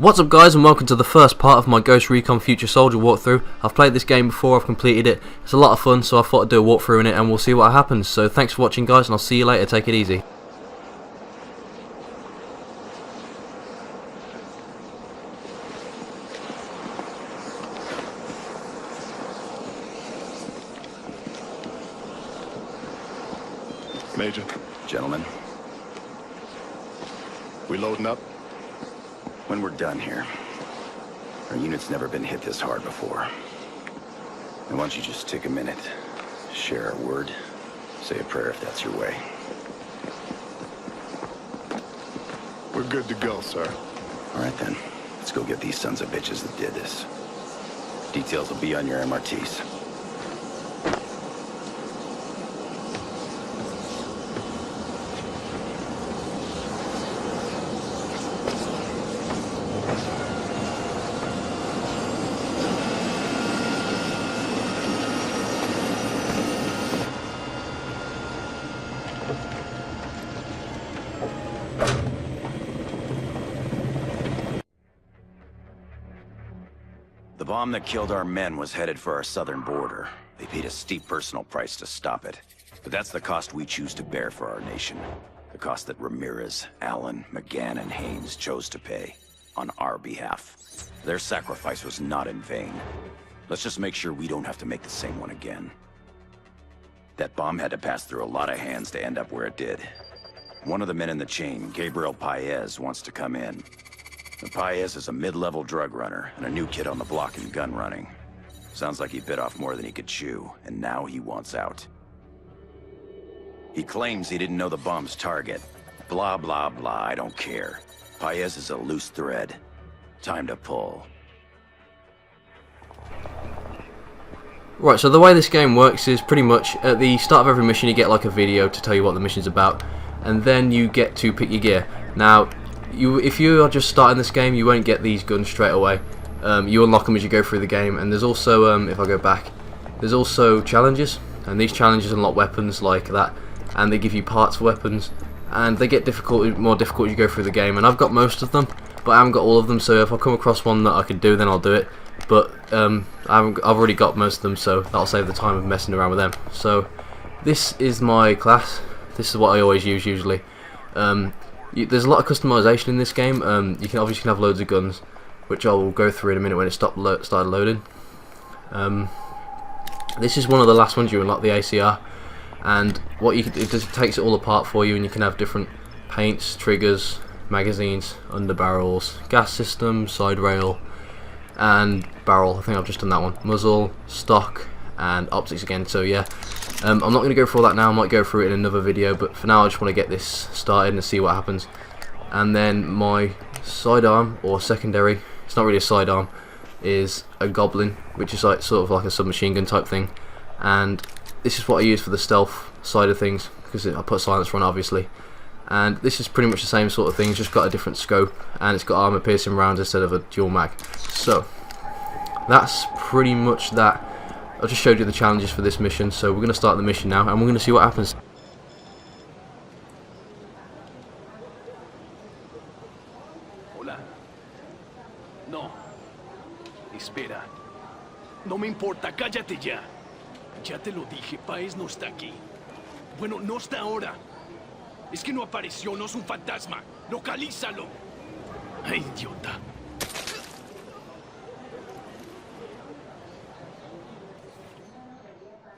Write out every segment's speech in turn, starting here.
What's up guys, and welcome to the first part of my Ghost Recon Future Soldier walkthrough. I've played this game before, I've completed it. It's a lot of fun, so I thought I'd do a walkthrough in it and we'll see what happens. So thanks for watching guys, and I'll see you later. Take it easy. Major. Gentlemen, We loading up? when we're done here, our unit's never been hit this hard before. And why don't you just take a minute, share a word, say a prayer if that's your way. We're good to go, sir. All right then, let's go get these sons of bitches that did this. Details will be on your MRTs. The bomb that killed our men was headed for our southern border. They paid a steep personal price to stop it. But that's the cost we choose to bear for our nation. The cost that Ramirez, Allen, McGann, and Haynes chose to pay on our behalf. Their sacrifice was not in vain. Let's just make sure we don't have to make the same one again. That bomb had to pass through a lot of hands to end up where it did. One of the men in the chain, Gabriel Paez, wants to come in. Paez is a mid-level drug runner and a new kid on the block in gun running. Sounds like he bit off more than he could chew, and now he wants out. He claims he didn't know the bomb's target. Blah, blah, blah, I don't care. Paez is a loose thread. Time to pull. Right, so the way this game works is pretty much at the start of every mission you get like a video to tell you what the mission's about, and then you get to pick your gear. Now, if you are just starting this game, you won't get these guns straight away. You unlock them as you go through the game, and there's also, if I go back, there's also challenges, and these challenges unlock weapons like that, and they give you parts for weapons, and they get more difficult as you go through the game. And I've got most of them, but I haven't got all of them. So if I come across one that I can do, then I'll do it. But I've already got most of them, so that'll save the time of messing around with them. So this is my class. This is what I always use usually. There's a lot of customization in this game. You can obviously have loads of guns, which I will go through in a minute when it started loading. This is one of the last ones you unlock, the ACR, and it just takes it all apart for you, and you can have different paints, triggers, magazines, underbarrels, gas system, side rail, and barrel. I think I've just done that one. Muzzle, stock, and optics again. So yeah. I'm not going to go through all that now. I might go through it in another video, but for now I just want to get this started and see what happens. And then my sidearm, or secondary, it's not really a sidearm, is a Goblin, which is like sort of like a submachine gun type thing. And this is what I use for the stealth side of things, because I put silencer on obviously. And this is pretty much the same sort of thing, it's just got a different scope, and it's got armor piercing rounds instead of a dual mag. So that's pretty much that. I just showed you the challenges for this mission, so we're going to start the mission now, and we're going to see what happens. Hola. No. Espera. No me importa, cállate ya. Ya te lo dije, Paez no está aquí. Bueno, no está ahora. Es que no apareció, no es un fantasma. Localízalo. Ay, idiota.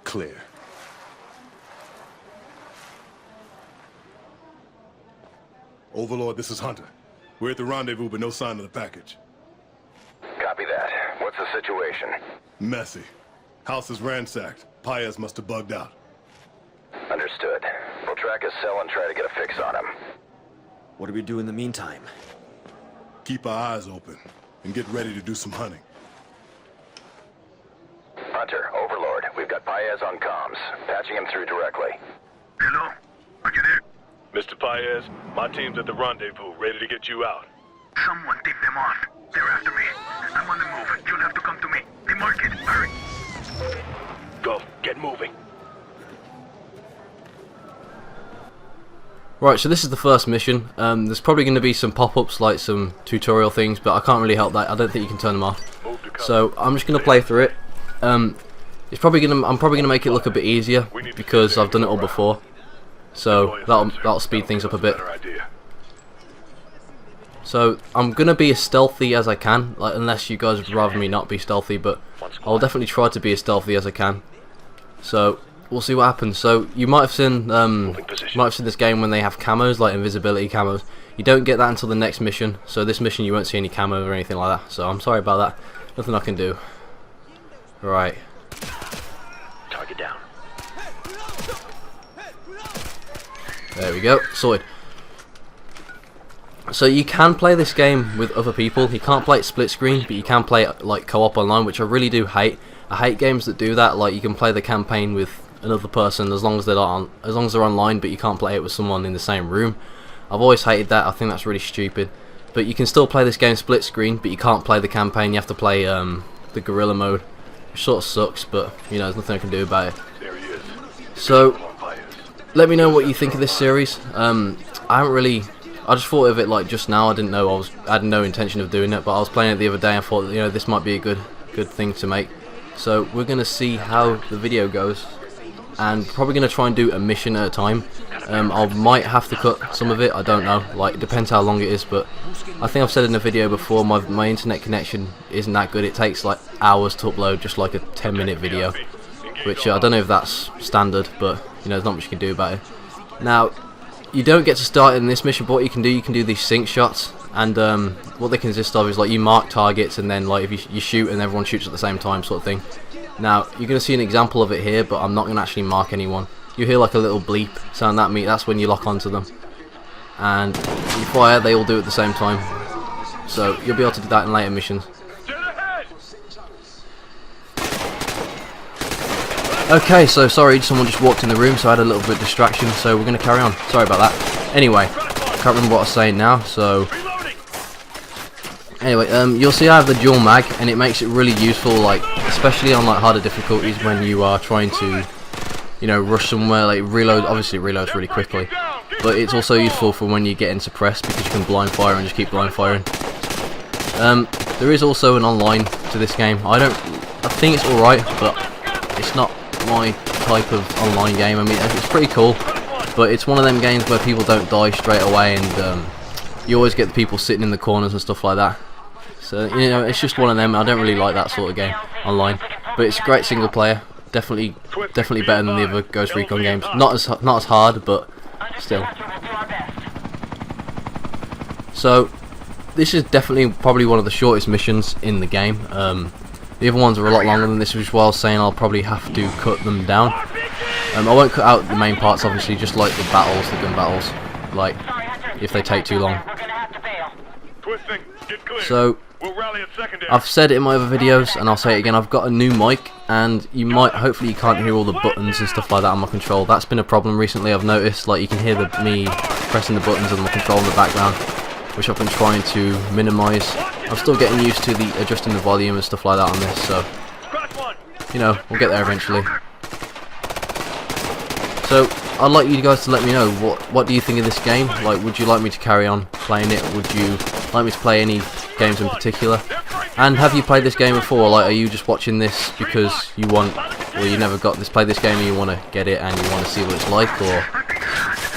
Clear. Overlord, this is Hunter. We're at the rendezvous, but no sign of the package. Copy that. What's the situation? Messy. House is ransacked. Paez must have bugged out. Understood. We'll track his cell and try to get a fix on him. What do we do in the meantime? Keep our eyes open and get ready to do some hunting. Hunter, Overlord, we've got Paez on comms. Patching him through directly. Hello? Are you there? Mr. Paez, my team's at the rendezvous, ready to get you out. Someone take them on. They're after me. I'm on the move. You'll have to come to me. They mark it. Hurry. Go, get moving. Right, so this is the first mission. There's probably going to be some pop-ups, like some tutorial things, but I can't really help that. I don't think you can turn them off. So I'm just going to play through it. I'm probably going to make it look a bit easier because I've done it all before. So that'll speed things up a bit. So I'm going to be as stealthy as I can, like, unless you guys would rather me not be stealthy, but I'll definitely try to be as stealthy as I can. So we'll see what happens. So you might have seen this game when they have camos, like invisibility camos. You don't get that until the next mission. So this mission you won't see any camos or anything like that. So I'm sorry about that. Nothing I can do. Right. Target down. There we go. Sorted. So you can play this game with other people. You can't play it split screen, but you can play it like co-op online, which I really do hate. I hate games that do that. Like, you can play the campaign with another person as long as they're online, but you can't play it with someone in the same room. I've always hated that. I think that's really stupid. But you can still play this game split screen, but you can't play the campaign. You have to play the guerrilla mode, which sort of sucks, but you know, there's nothing I can do about it. So let me know what you think of this series. I just thought of it like just now. I had no intention of doing it, but I was playing it the other day and thought, you know, this might be a good thing to make. So we're gonna see how the video goes, and probably gonna try and do a mission at a time. I might have to cut some of it. I don't know. Like, it depends how long it is, but I think I've said in a video before, my internet connection isn't that good. It takes like hours to upload just like a 10-minute video, which I don't know if that's standard, but you know, there's not much you can do about it. Now, you don't get to start in this mission, but what you can do these sync shots, and what they consist of is like you mark targets, and then like if you shoot and everyone shoots at the same time, sort of thing. Now you're going to see an example of it here, but I'm not going to actually mark anyone. You hear like a little bleep sound, that's when you lock onto them, and you fire, they all do it at the same time. So you'll be able to do that in later missions. Okay, so sorry, someone just walked in the room, so I had a little bit of distraction, so we're going to carry on. Sorry about that. Anyway, can't remember what I was saying now, so... Anyway, you'll see I have the dual mag, and it makes it really useful, like, especially on like harder difficulties when you are trying to, you know, rush somewhere, like reload. Obviously it reloads really quickly, but it's also useful for when you're getting suppressed, because you can blind fire and just keep blind firing. There is also an online to this game. I think it's alright, but it's not my type of online game. I mean, it's pretty cool, but it's one of them games where people don't die straight away, and you always get the people sitting in the corners and stuff like that. So, you know, it's just one of them. I don't really like that sort of game online, but it's a great single player. Definitely better than the other Ghost Recon games. Not as hard, but still. So this is probably one of the shortest missions in the game. The other ones are a lot longer than this, which is why I was saying I'll probably have to cut them down. I won't cut out the main parts, obviously, just like the battles, the gun battles, like if they take too long. So I've said it in my other videos, and I'll say it again, I've got a new mic, and hopefully you can't hear all the buttons and stuff like that on my control. That's been a problem recently, I've noticed. Like, you can hear me pressing the buttons on my control in the background, which I've been trying to minimise. I'm still getting used to adjusting the volume and stuff like that on this, so you know, we'll get there eventually. So I'd like you guys to let me know what do you think of this game. Like, would you like me to carry on playing it? Would you like me to play any games in particular? And have you played this game before? Like, are you just watching this because you want, or you never got played this game and you want to get it and you want to see what it's like, or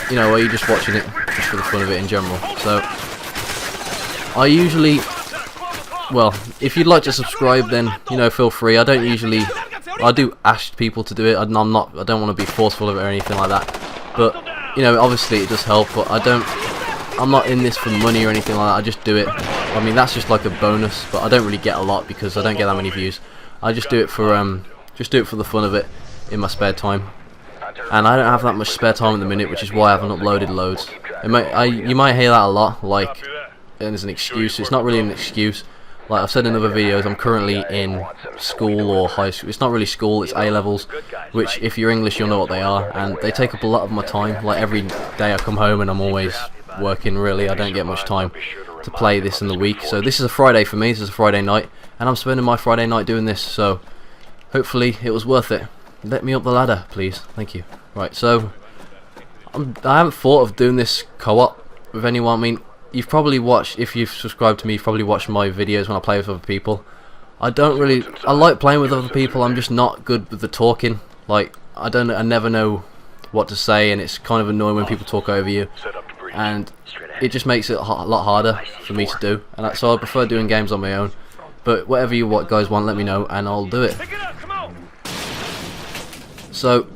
you know, are you just watching it just for the fun of it in general? So I usually, well, if you'd like to subscribe, then you know, feel free. I do ask people to do it. I don't want to be forceful of it or anything like that. But you know, obviously it does help. But I'm not in this for money or anything like that. I just do it. I mean, that's just like a bonus. But I don't really get a lot because I don't get that many views. I just do it for the fun of it in my spare time. And I don't have that much spare time at the minute, which is why I haven't uploaded loads. You might hear that a lot, like, as an excuse. It's not really an excuse. Like I've said in other videos, I'm currently in school or high school. It's not really school, it's A-levels, which if you're English you'll know what they are, and they take up a lot of my time. Like every day I come home and I'm always working, really. I don't get much time to play this in the week. So this is a Friday for me, this is a Friday night, and I'm spending my Friday night doing this, so hopefully it was worth it. Let me up the ladder, please. Thank you. Right, so I haven't thought of doing this co-op with anyone. I mean, you've probably watched, if you've subscribed to me, you've probably watched my videos when I play with other people. I like playing with other people. I'm just not good with the talking. Like, I never know what to say, and it's kind of annoying when people talk over you, and it just makes it a lot harder for me to do. And so I prefer doing games on my own. But whatever you guys want, let me know, and I'll do it. So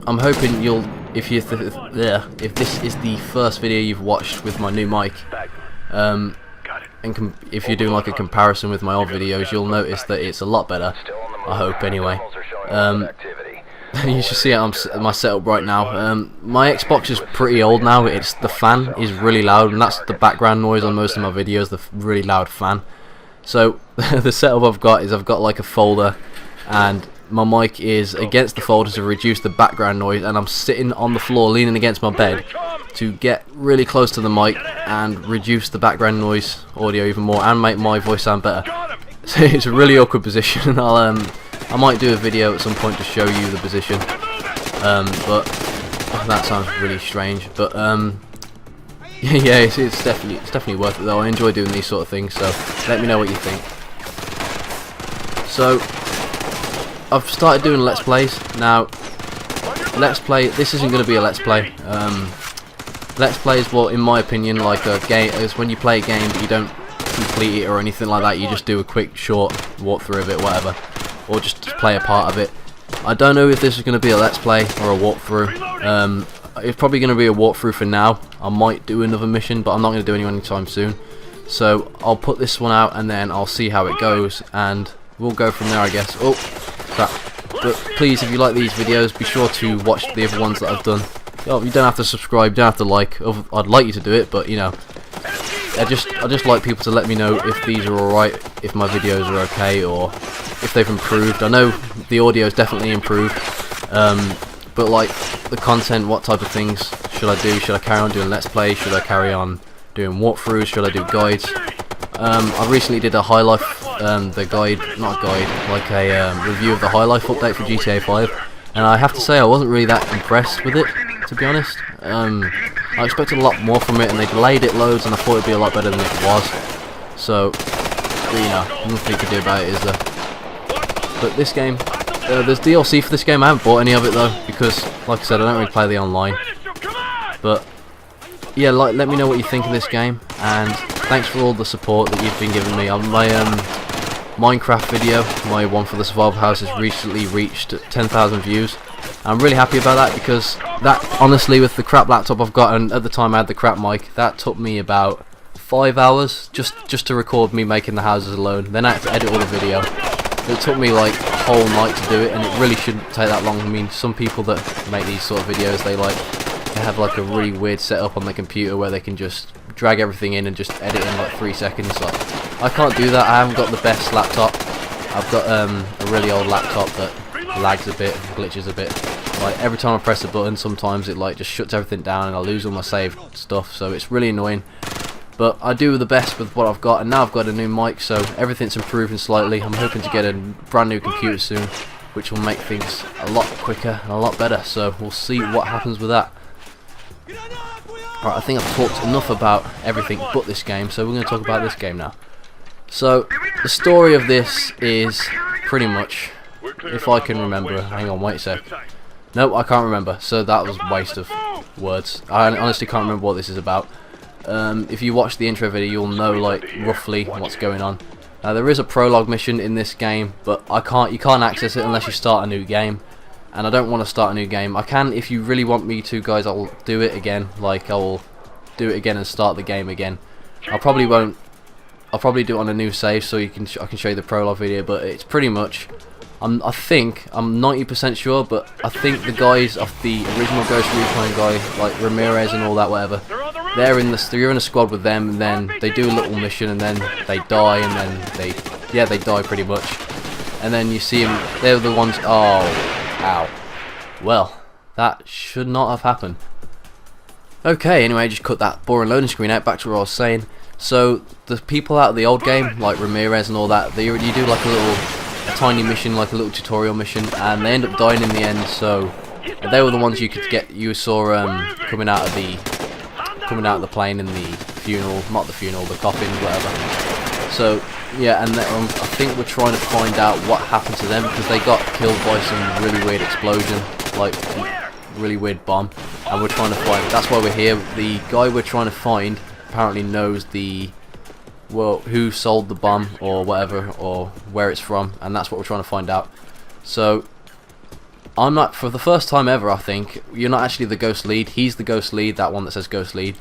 I'm hoping you'll, if this is the first video you've watched with my new mic, and if you're doing like a comparison with my old videos, you'll notice that it's a lot better. I hope, anyway. You should see my setup right now. My Xbox is pretty old now. The fan is really loud, and that's the background noise on most of my videos, the really loud fan. So the setup I've got is I've got like a folder, and my mic is against the folder to reduce the background noise, and I'm sitting on the floor leaning against my bed to get really close to the mic and reduce the background noise audio even more and make my voice sound better. So it's a really awkward position. I might do a video at some point to show you the position, but that sounds really strange. But yeah, it's definitely worth it though. I enjoy doing these sort of things, so let me know what you think. So I've started doing Let's Plays. Now, this isn't going to be a Let's Play. Let's Play is, well, in my opinion, like a game. It's when you play a game but you don't complete it or anything like that. You just do a quick, short walkthrough of it, whatever, or just play a part of it. I don't know if this is going to be a Let's Play or a walkthrough. It's probably going to be a walkthrough for now. I might do another mission, but I'm not going to do any anytime soon. So I'll put this one out and then I'll see how it goes, and we'll go from there, I guess. Oh, crap. But please, if you like these videos, be sure to watch the other ones that I've done. Oh, you don't have to subscribe, you don't have to like. I'd like you to do it, but you know, I just like people to let me know if these are alright, if my videos are okay, or if they've improved. I know the audio is definitely improved, but like the content, what type of things should I do? Should I carry on doing Let's Play? Should I carry on doing walkthroughs? Should I do guides? I recently did a High Life, like a review of the High Life update for GTA 5, and I have to say I wasn't really that impressed with it, to be honest. I expected a lot more from it, and they delayed it loads, and I thought it'd be a lot better than it was. So, you know, nothing you can do about it, is there? But this game, there's DLC for this game. I haven't bought any of it though, because, like I said, I don't really play the online. But yeah, let me know what you think of this game, and thanks for all the support that you've been giving me. On my Minecraft video, my one for the survival house, has recently reached 10,000 views. I'm really happy about that, because that, honestly, with the crap laptop I've got, and at the time I had the crap mic, that took me about 5 hours just to record me making the houses alone. Then I had to edit all the video. It took me like a whole night to do it, and it really shouldn't take that long. I mean, some people that make these sort of videos, they have like a really weird setup on the computer where they can just drag everything in and just edit in like 3 seconds. Like, I can't do that. I haven't got the best laptop. I've got a really old laptop that lags a bit, glitches a bit. Like, every time I press a button, sometimes it like just shuts everything down and I lose all my saved stuff, so it's really annoying. But I do the best with what I've got, and now I've got a new mic, so everything's improving slightly. I'm hoping to get a brand new computer soon, which will make things a lot quicker and a lot better, so we'll see what happens with that. Alright, I think I've talked enough about everything but this game, so we're going to talk about this game now. So, the story of this is pretty much, if I can remember, hang on, wait a sec. Nope, I can't remember, so that was a waste of words. I honestly can't remember what this is about. If you watch the intro video, you'll know like roughly what's going on. Now, there is a prologue mission in this game, but you can't access it unless you start a new game, and I don't want to start a new game. I can, if you really want me to, guys. I'll do it again. Like, I will do it again and start the game again. I probably won't. I'll probably do it on a new save, so I can show you the prologue video. But it's pretty much, I think I'm 90% sure, but I think the guys of the original Ghost Recon guy, like Ramirez and all that, whatever, you're in a squad with them, and then they do a little mission, and then they die, and then they die pretty much, and then you see them. They're the ones. Oh, ow. Well, that should not have happened. Okay, anyway, just cut that boring loading screen out. Back to what I was saying. So the people out of the old game, like Ramirez and all that, you do like a tiny mission, like a little tutorial mission, and they end up dying in the end. So and they were the ones you saw coming out of the plane in the funeral, not the funeral, the coffin, whatever. So yeah, and I think we're trying to find out what happened to them, because they got killed by some really weird explosion, like really weird bomb, and we're trying to find. That's why we're here. The guy we're trying to find apparently knows who sold the bomb or whatever, or where it's from, and that's what we're trying to find out. So I'm not, for the first time ever, I think, you're not actually the ghost lead. He's the ghost lead, that one that says ghost lead.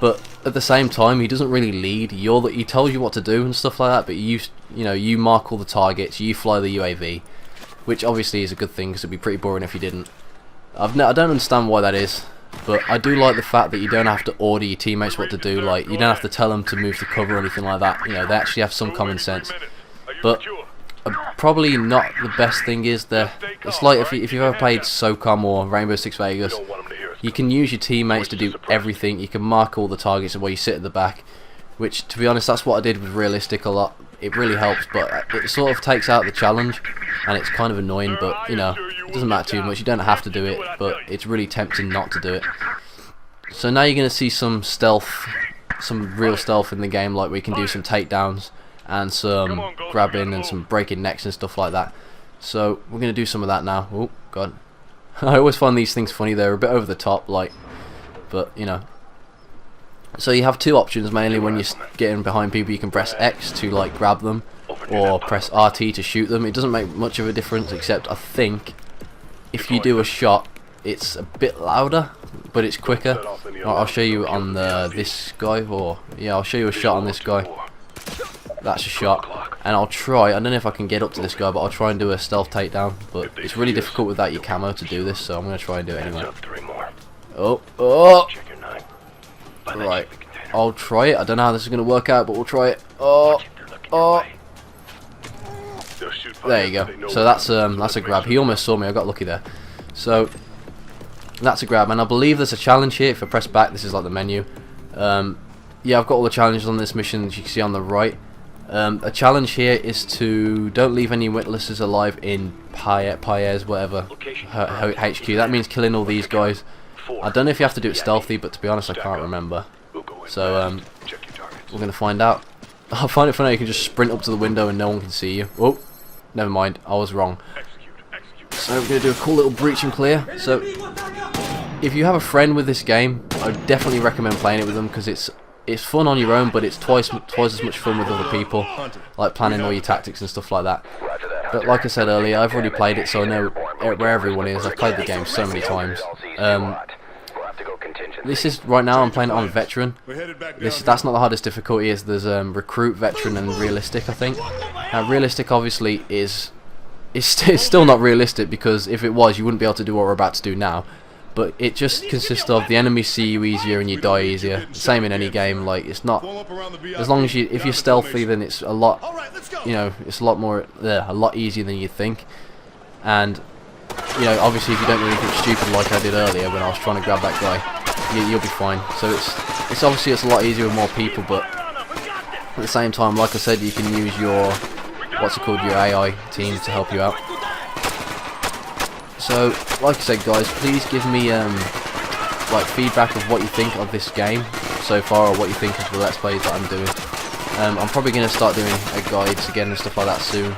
But at the same time, he doesn't really lead. He tells you what to do and stuff like that, but you mark all the targets, you fly the UAV, which obviously is a good thing, because it'd be pretty boring if you didn't. I don't understand why that is, but I do like the fact that you don't have to order your teammates what to do. Like, you don't have to tell them to move to cover or anything like that. You know, they actually have some common sense. But probably not the best thing is it's like if you've ever played SOCOM or Rainbow Six Vegas, you can use your teammates to do everything. You can mark all the targets where you sit at the back, which, to be honest, that's what I did with Realistic a lot. It really helps, but it sort of takes out the challenge, and it's kind of annoying, but you know, it doesn't matter too much. You don't have to do it, but it's really tempting not to do it. So now you're going to see some stealth, some real stealth in the game, like we can do some takedowns and some grabbing and some breaking necks and stuff like that. So we're going to do some of that now. Oh god. I always find these things funny. They're a bit over the top, like, but you know. So you have two options mainly when you're getting behind people. You can press X to like grab them, or press RT to shoot them. It doesn't make much of a difference, except I think if you do a shot, it's a bit louder, but it's quicker. I'll show you on this guy, or yeah, I'll show you a shot on this guy. That's a shot, and I'll try. I don't know if I can get up to this guy, but I'll try and do a stealth takedown. But it's really difficult without your camo to do this, so I'm gonna try and do it anyway. Oh. Right, I'll try it. I don't know how this is going to work out, but we'll try it. Oh. There you go. So that's a grab. He almost saw me. I got lucky there. So that's a grab, and I believe there's a challenge here. If I press back, this is like the menu. Yeah, I've got all the challenges on this mission, as you can see on the right. A challenge here is to don't leave any witnesses alive in Paez, whatever, HQ. That means killing all these guys. I don't know if you have to do it stealthy, but to be honest, I can't remember. So we're going to find out. I find it funny you can just sprint up to the window and no one can see you. Oh, never mind, I was wrong. So we're going to do a cool little breach and clear. So if you have a friend with this game, I would definitely recommend playing it with them, because it's fun on your own, but it's twice as much fun with other people, like planning all your tactics and stuff like that. But like I said earlier, I've already played it, so I know where everyone is. I've played the game so many times. This is, right now I'm playing it on veteran. That's not the hardest difficulty. There's recruit, veteran and realistic, I think. Now realistic obviously is still not realistic, because if it was, you wouldn't be able to do what we're about to do now. But it just consists of the enemies see you easier and you die easier. Same in any game. Like, it's not, as long as if you're stealthy, then it's a lot, you know, it's a lot easier than you think. And you know, obviously if you don't do anything stupid like I did earlier when I was trying to grab that guy, you'll be fine. So it's obviously it's a lot easier with more people, but at the same time, like I said, you can use your your AI team to help you out. So like I said, guys, please give me like feedback of what you think of this game so far, or what you think of the Let's Plays that I'm doing. I'm probably going to start doing guides again and stuff like that soon,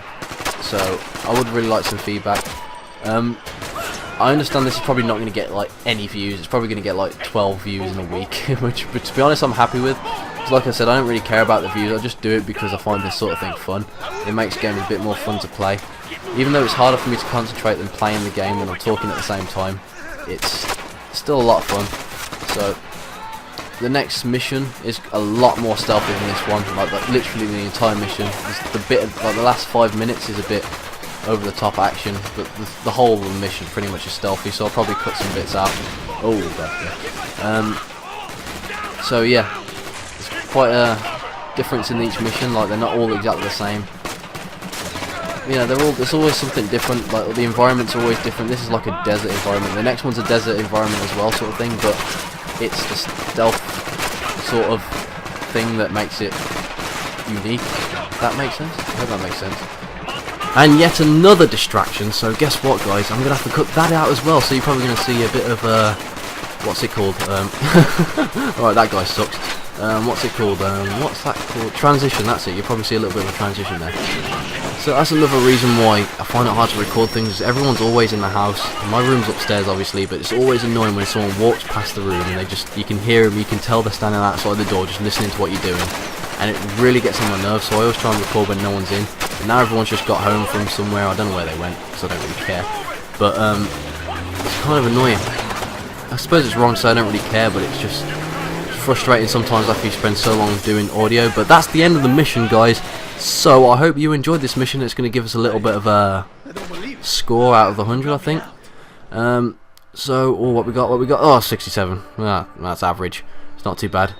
so I would really like some feedback. I understand this is probably not going to get like any views. It's probably going to get like 12 views in a week, which, but to be honest, I'm happy with. Because like I said, I don't really care about the views. I just do it because I find this sort of thing fun. It makes games a bit more fun to play. Even though it's harder for me to concentrate than playing the game when I'm talking at the same time, it's still a lot of fun. So the next mission is a lot more stealthy than this one. Like literally the entire mission. The last 5 minutes is a bit over the top action, but the whole of the mission pretty much is stealthy, so I'll probably cut some bits out. Oh, yeah. So yeah, there's quite a difference in each mission. Like, they're not all exactly the same. You know, there's always something different. Like, the environment's always different. This is like a desert environment. The next one's a desert environment as well, sort of thing. But it's the stealth sort of thing that makes it unique. If that makes sense? I hope that makes sense. And yet another distraction, so guess what guys, I'm going to have to cut that out as well, so you're probably going to see a bit of, what's it called, alright, that guy sucks, what's it called, what's that called, transition, that's it, you'll probably see a little bit of a transition there. So that's another reason why I find it hard to record things, is everyone's always in the house. My room's upstairs obviously, but it's always annoying when someone walks past the room and they just, you can hear them, you can tell they're standing outside the door just listening to what you're doing. And it really gets on my nerves, so I always try and record when no one's in. But now everyone's just got home from somewhere, I don't know where they went, because I don't really care. But it's kind of annoying. I suppose it's wrong to say I don't really care, but it's just frustrating sometimes after you spend so long doing audio. But that's the end of the mission, guys. So I hope you enjoyed this mission. It's going to give us a little bit of a score out of 100, I think. So, what we got? Oh, 67. That's average. It's not too bad.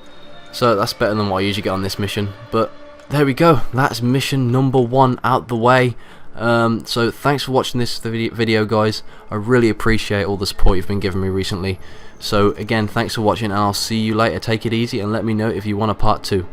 So that's better than what I usually get on this mission. But there we go. That's mission number 1 out the way. So thanks for watching this video, guys. I really appreciate all the support you've been giving me recently. So again, thanks for watching, and I'll see you later. Take it easy, and let me know if you want a part 2.